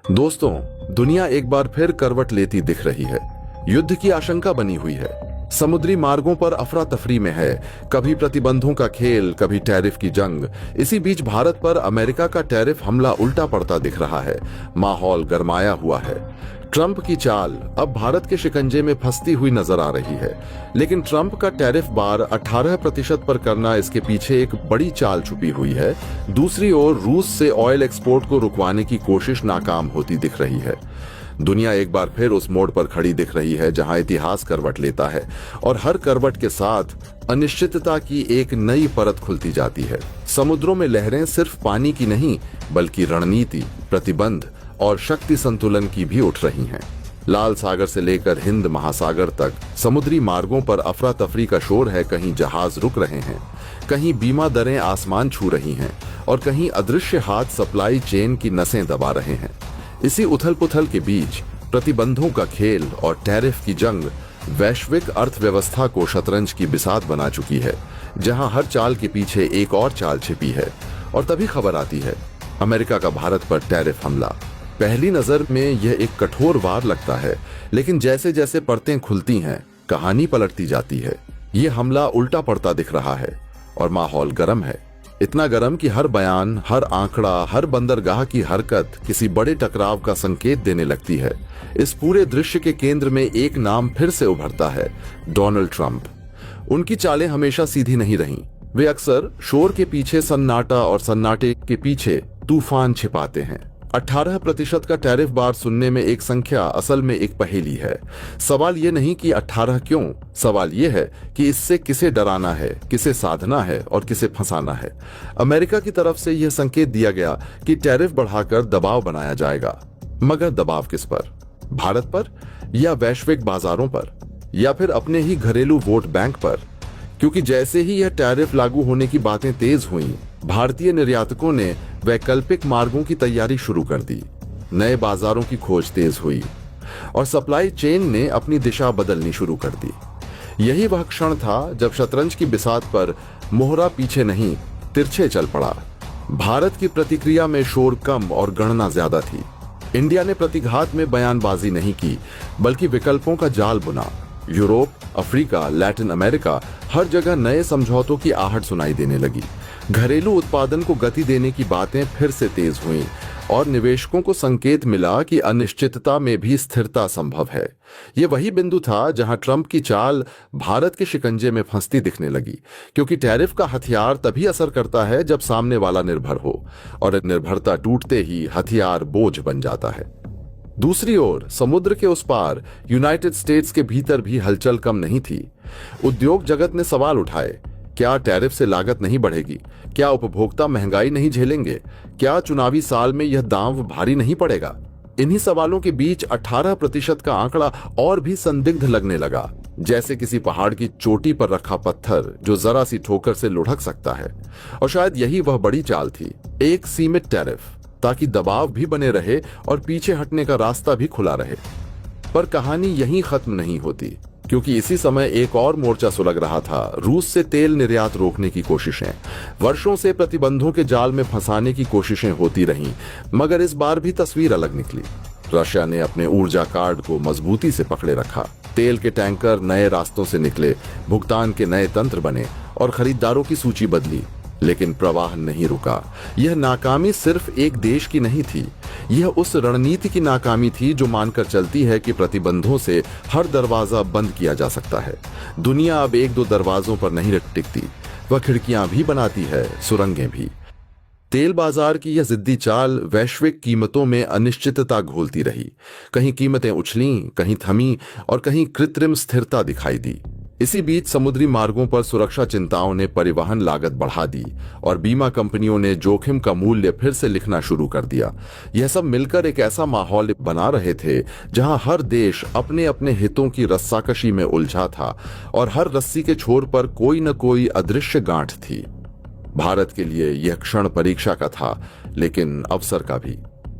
दोस्तों, दुनिया एक बार फिर करवट लेती दिख रही है। युद्ध की आशंका बनी हुई है। समुद्री मार्गों पर अफरा तफरी में है। कभी प्रतिबंधों का खेल, कभी टैरिफ की जंग। इसी बीच भारत पर अमेरिका का टैरिफ हमला उल्टा पड़ता दिख रहा है। माहौल गरमाया हुआ है। ट्रंप की चाल अब भारत के शिकंजे में फंसती हुई नजर आ रही है। लेकिन ट्रंप का टैरिफ बार 18% पर करना, इसके पीछे एक बड़ी चाल छुपी हुई है। दूसरी ओर रूस से ऑयल एक्सपोर्ट को रुकवाने की कोशिश नाकाम होती दिख रही है। दुनिया एक बार फिर उस मोड़ पर खड़ी दिख रही है जहां इतिहास करवट लेता है और हर करवट के साथ अनिश्चितता की एक नई परत खुलती जाती है। समुद्रों में लहरें सिर्फ पानी की नहीं, बल्कि रणनीति, प्रतिबंध और शक्ति संतुलन की भी उठ रही हैं। लाल सागर से लेकर हिंद महासागर तक समुद्री मार्गों पर अफरा तफरी का शोर है। कहीं जहाज रुक रहे हैं, कहीं बीमा दरें आसमान छू रही हैं और कहीं अदृश्य हाथ सप्लाई चेन की नसें दबा रहे हैं। इसी उथल पुथल के बीच प्रतिबंधों का खेल और टैरिफ की जंग वैश्विक अर्थव्यवस्था को शतरंज की बिसात बना चुकी है, जहां हर चाल के पीछे एक और चाल छिपी है। और तभी खबर आती है अमेरिका का भारत पर टैरिफ हमला। पहली नजर में यह एक कठोर वार लगता है, लेकिन जैसे जैसे परतें खुलती हैं, कहानी पलटती जाती है। यह हमला उल्टा पड़ता दिख रहा है और माहौल गर्म है। इतना गर्म कि हर बयान, हर आंकड़ा, हर बंदरगाह की हरकत किसी बड़े टकराव का संकेत देने लगती है। इस पूरे दृश्य के केंद्र में एक नाम फिर से उभरता है, डोनाल्ड ट्रंप। उनकी चालें हमेशा सीधी नहीं रहीं। वे अक्सर शोर के पीछे सन्नाटा और सन्नाटे के पीछे तूफान छिपाते हैं। 18% का टैरिफ बार सुनने में एक संख्या, असल में एक पहेली है। सवाल ये नहीं कि 18 क्यों, सवाल ये है कि इससे किसे डराना है, किसे साधना है और किसे फंसाना है। अमेरिका की तरफ से यह संकेत दिया गया कि टैरिफ बढ़ाकर दबाव बनाया जाएगा, मगर दबाव किस पर? भारत पर या वैश्विक बाजारों पर या फिर अपने ही घरेलू वोट बैंक पर? क्योंकि जैसे ही यह टैरिफ लागू होने की बातें तेज हुईं, भारतीय निर्यातकों ने वैकल्पिक मार्गों की तैयारी शुरू कर दी। नए बाजारों की खोज तेज हुई और सप्लाई चेन ने अपनी दिशा बदलनी शुरू कर दी। यही वह क्षण था जब शतरंज की बिसात पर मोहरा पीछे नहीं, तिरछे चल पड़ा। भारत की प्रतिक्रिया में शोर कम और गणना ज्यादा थी। इंडिया ने प्रतिघात में बयानबाजी नहीं की, बल्कि विकल्पों का जाल बुना। यूरोप, अफ्रीका, लैटिन अमेरिका, हर जगह नए समझौतों की आहट सुनाई देने लगी। घरेलू उत्पादन को गति देने की बातें फिर से तेज हुईं और निवेशकों को संकेत मिला कि अनिश्चितता में भी स्थिरता संभव है। यह वही बिंदु था जहां ट्रंप की चाल भारत के शिकंजे में फंसती दिखने लगी, क्योंकि टैरिफ का हथियार तभी असर करता है जब सामने वाला निर्भर हो, और निर्भरता टूटते ही हथियार बोझ बन जाता है। दूसरी ओर समुद्र के उस पार यूनाइटेड स्टेट्स के भीतर भी हलचल कम नहीं थी। उद्योग जगत ने सवाल उठाए, क्या टैरिफ से लागत नहीं बढ़ेगी? क्या उपभोक्ता महंगाई नहीं झेलेंगे? क्या चुनावी साल में यह दांव भारी नहीं पड़ेगा? इन्हीं सवालों के बीच 18% का आंकड़ा और भी संदिग्ध लगने लगा, जैसे किसी पहाड़ की चोटी पर रखा पत्थर जो जरा सी ठोकर से लुढ़क सकता है। और शायद यही वह बड़ी चाल थी, एक सीमित टैरिफ, ताकि दबाव भी बने रहे और पीछे हटने का रास्ता भी खुला रहे। पर कहानी यहीं खत्म नहीं होती, क्योंकि इसी समय एक और मोर्चा सुलग रहा था। रूस से तेल निर्यात रोकने की कोशिशें। वर्षों से प्रतिबंधों के जाल में फंसाने की कोशिशें होती रहीं, मगर इस बार भी तस्वीर अलग निकली। रशिया ने अपने ऊर्जा कार्ड को मजबूती से पकड़े रखा। तेल के टैंकर नए रास्तों से निकले, भुगतान के नए तंत्र बने और खरीदारों की सूची बदली, लेकिन प्रवाह नहीं रुका। यह नाकामी सिर्फ एक देश की नहीं थी, यह उस रणनीति की नाकामी थी जो मानकर चलती है कि प्रतिबंधों से हर दरवाजा बंद किया जा सकता है। दुनिया अब एक दो दरवाजों पर नहीं टिकती, वह खिड़कियां भी बनाती है, सुरंगें भी। तेल बाजार की यह जिद्दी चाल वैश्विक कीमतों में अनिश्चितता घोलती रही। कहीं कीमतें उछलीं, कहीं थमीं और कहीं कृत्रिम स्थिरता दिखाई दी। इसी बीच समुद्री मार्गों पर सुरक्षा चिंताओं ने परिवहन लागत बढ़ा दी और बीमा कंपनियों ने जोखिम का मूल्य फिर से लिखना शुरू कर दिया। यह सब मिलकर एक ऐसा माहौल बना रहे थे जहां हर देश अपने अपने हितों की रस्साकशी में उलझा था और हर रस्सी के छोर पर कोई न कोई अदृश्य गांठ थी। भारत के लिए यह क्षण परीक्षा का था, लेकिन अवसर का भी।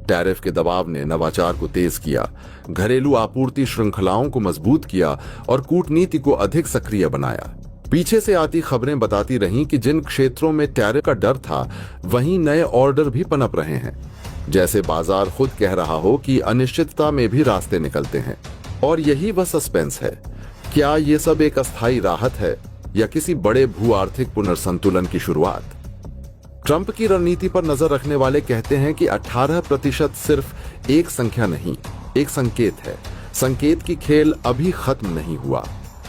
टैरिफ के दबाव ने नवाचार को तेज किया, घरेलू आपूर्ति श्रृंखलाओं को मजबूत किया और कूटनीति को अधिक सक्रिय बनाया। पीछे से आती खबरें बताती रहीं कि जिन क्षेत्रों में टैरिफ का डर था, वहीं नए ऑर्डर भी पनप रहे हैं। जैसे बाजार खुद कह रहा हो कि अनिश्चितता में भी रास्ते निकलते हैं। और यही वह सस्पेंस है। क्या ये सब एक अस्थायी राहत है या किसी बड़े भू आर्थिक पुनर्संतुलन की शुरुआत? ट्रंप की रणनीति पर नजर रखने वाले कहते हैं कि 18% सिर्फ एक संख्या नहीं, एक संकेत है। संकेत की खेल अभी खत्म नहीं हुआ।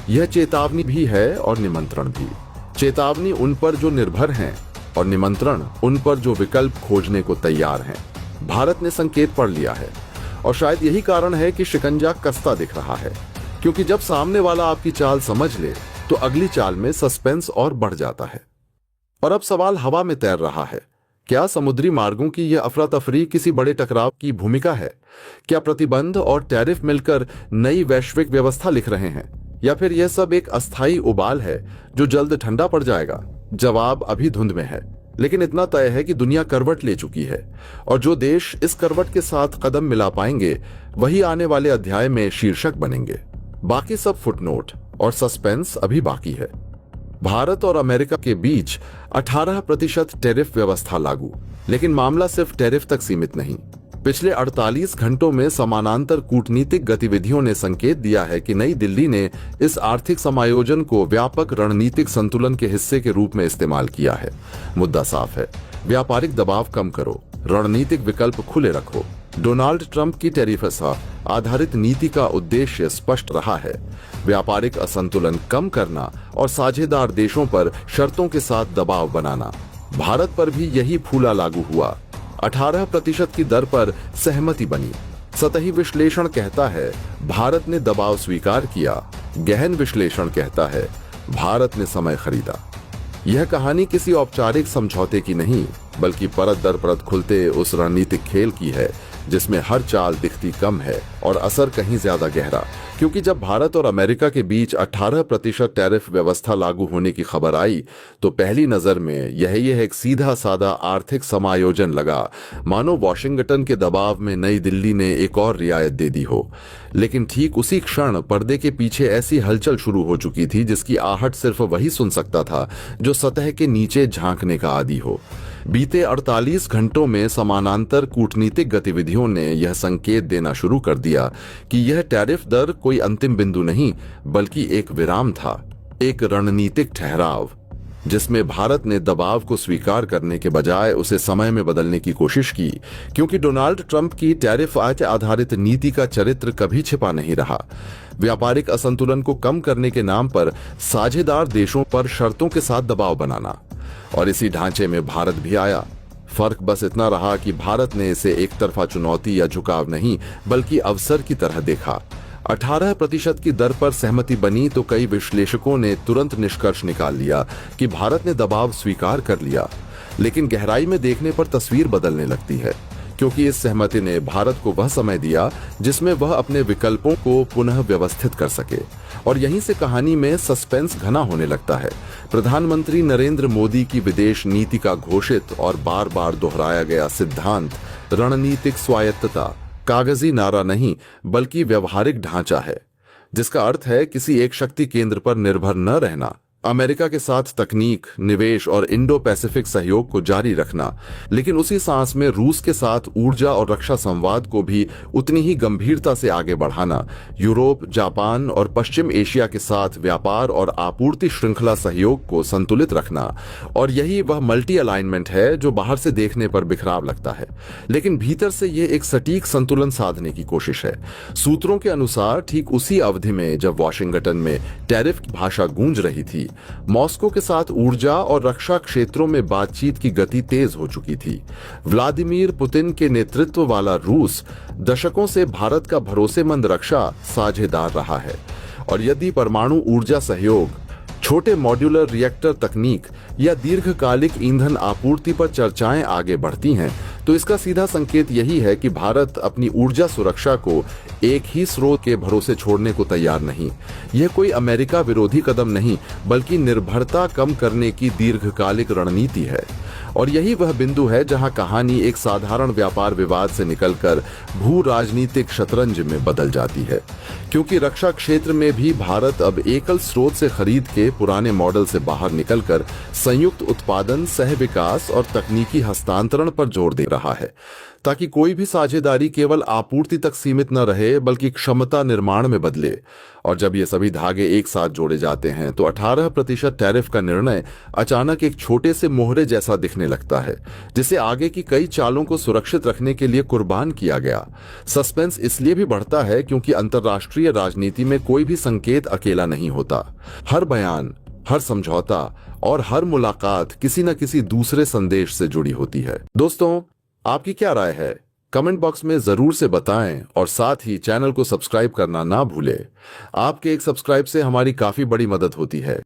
यह चेतावनी भी है और निमंत्रण भी। चेतावनी उन पर जो निर्भर हैं और निमंत्रण उन पर जो विकल्प खोजने को तैयार हैं। भारत ने संकेत पढ़ लिया है और शायद यही कारण है कि शिकंजा कसता दिख रहा है, क्योंकि जब सामने वाला आपकी चाल समझ ले तो अगली चाल में सस्पेंस और बढ़ जाता है। और अब सवाल हवा में तैर रहा है। क्या समुद्री मार्गों की यह अफरा तफरी किसी बड़े टकराव की भूमिका है? क्या प्रतिबंध और टैरिफ मिलकर नई वैश्विक व्यवस्था लिख रहे हैं, या फिर यह सब एक अस्थायी उबाल है जो जल्द ठंडा पड़ जाएगा? जवाब अभी धुंध में है, लेकिन इतना तय है कि दुनिया करवट ले चुकी है और जो देश इस करवट के साथ कदम मिला पाएंगे वही आने वाले अध्याय में शीर्षक बनेंगे। बाकी सब फुटनोट और सस्पेंस अभी बाकी है। भारत और अमेरिका के बीच 18% टैरिफ व्यवस्था लागू, लेकिन मामला सिर्फ टैरिफ तक सीमित नहीं। पिछले 48 घंटों में समानांतर कूटनीतिक गतिविधियों ने संकेत दिया है कि नई दिल्ली ने इस आर्थिक समायोजन को व्यापक रणनीतिक संतुलन के हिस्से के रूप में इस्तेमाल किया है। मुद्दा साफ है, व्यापारिक दबाव कम करो, रणनीतिक विकल्प खुले रखो। डोनाल्ड ट्रंप की टैरिफ आधारित नीति का उद्देश्य स्पष्ट रहा है, व्यापारिक असंतुलन कम करना और साझेदार देशों पर शर्तों के साथ दबाव बनाना। भारत पर भी यही फूला लागू हुआ। 18% की दर पर सहमति बनी। सतही विश्लेषण कहता है भारत ने दबाव स्वीकार किया, गहन विश्लेषण कहता है भारत ने समय खरीदा। यह कहानी किसी औपचारिक समझौते की नहीं, बल्कि परत दर परत खुलते उस रणनीतिक खेल की है जिसमें हर चाल दिखती कम है और असर कहीं ज्यादा गहरा। क्योंकि जब भारत और अमेरिका के बीच 18% टैरिफ व्यवस्था लागू होने की खबर आई तो पहली नजर में यह एक सीधा साधा आर्थिक समायोजन लगा, मानो वॉशिंगटन के दबाव में नई दिल्ली ने एक और रियायत दे दी हो। लेकिन ठीक उसी क्षण पर्दे के पीछे ऐसी हलचल शुरू हो चुकी थी जिसकी आहट सिर्फ वही सुन सकता था जो सतह के नीचे झांकने का आदी हो। बीते 48 घंटों में समानांतर कूटनीतिक गतिविधियों ने यह संकेत देना शुरू कर दिया कि यह टैरिफ दर कोई अंतिम बिंदु नहीं, बल्कि एक विराम था, एक रणनीतिक ठहराव, जिसमें भारत ने दबाव को स्वीकार करने के बजाय उसे समय में बदलने की कोशिश की। क्योंकि डोनाल्ड ट्रंप की टैरिफ आधारित नीति का चरित्र कभी छिपा नहीं रहा। व्यापारिक असंतुलन को कम करने के नाम पर साझेदार देशों पर शर्तों के साथ दबाव बनाना, और इसी ढांचे में भारत भी आया। फर्क बस इतना रहा कि भारत ने इसे एक तरफा चुनौती या झुकाव नहीं, बल्कि अवसर की तरह देखा। 18% की दर पर सहमति बनी तो कई विश्लेषकों ने तुरंत निष्कर्ष निकाल लिया कि भारत ने दबाव स्वीकार कर लिया। लेकिन गहराई में देखने पर तस्वीर बदलने लगती है, क्योंकि इस सहमति ने भारत को वह समय दिया जिसमें वह अपने विकल्पों को पुनः व्यवस्थित कर सके। और यहीं से कहानी में सस्पेंस घना होने लगता है। प्रधानमंत्री नरेंद्र मोदी की विदेश नीति का घोषित और बार बार दोहराया गया सिद्धांत रणनीतिक स्वायत्तता कागजी नारा नहीं, बल्कि व्यवहारिक ढांचा है, जिसका अर्थ है किसी एक शक्ति केंद्र पर निर्भर न रहना, अमेरिका के साथ तकनीक, निवेश और इंडो पैसिफिक सहयोग को जारी रखना, लेकिन उसी सांस में रूस के साथ ऊर्जा और रक्षा संवाद को भी उतनी ही गंभीरता से आगे बढ़ाना, यूरोप, जापान और पश्चिम एशिया के साथ व्यापार और आपूर्ति श्रृंखला सहयोग को संतुलित रखना। और यही वह मल्टी अलाइनमेंट है जो बाहर से देखने पर बिखराव लगता है, लेकिन भीतर से यह एक सटीक संतुलन साधने की कोशिश है। सूत्रों के अनुसार ठीक उसी अवधि में जब वॉशिंगटन में टैरिफ की भाषा गूंज रही थी, मॉस्को के साथ ऊर्जा और रक्षा क्षेत्रों में बातचीत की गति तेज हो चुकी थी। व्लादिमीर पुतिन के नेतृत्व वाला रूस दशकों से भारत का भरोसेमंद रक्षा साझेदार रहा है, और यदि परमाणु ऊर्जा सहयोग, छोटे मॉड्यूलर रिएक्टर तकनीक या दीर्घकालिक ईंधन आपूर्ति पर चर्चाएं आगे बढ़ती हैं, तो इसका सीधा संकेत यही है कि भारत अपनी ऊर्जा सुरक्षा को एक ही स्रोत के भरोसे छोड़ने को तैयार नहीं। यह कोई अमेरिका विरोधी कदम नहीं, बल्कि निर्भरता कम करने की दीर्घकालिक रणनीति है। और यही वह बिंदु है जहां कहानी एक साधारण व्यापार विवाद से निकलकर भू राजनीतिक शतरंज में बदल जाती है, क्योंकि रक्षा क्षेत्र में भी भारत अब एकल स्रोत से खरीद के पुराने मॉडल से बाहर निकलकर संयुक्त उत्पादन, सह विकास और तकनीकी हस्तांतरण पर जोर दे रहा है। ताकि कोई भी साझेदारी केवल आपूर्ति तक सीमित न रहे बल्कि क्षमता निर्माण में बदले। और जब ये सभी धागे एक साथ जोड़े जाते हैं तो 18% टैरिफ का निर्णय अचानक एक छोटे से मोहरे जैसा दिखने लगता है, जिसे आगे की कई चालों को सुरक्षित रखने के लिए कुर्बान किया गया। सस्पेंस इसलिए भी बढ़ता है क्योंकि अंतर्राष्ट्रीय राजनीति में कोई भी संकेत अकेला नहीं होता। हर बयान, हर समझौता और हर मुलाकात किसी न किसी दूसरे संदेश से जुड़ी होती है। दोस्तों, आपकी क्या राय है? कमेंट बॉक्स में जरूर से बताएं और साथ ही चैनल को सब्सक्राइब करना ना भूलें। आपके एक सब्सक्राइब से हमारी काफी बड़ी मदद होती है।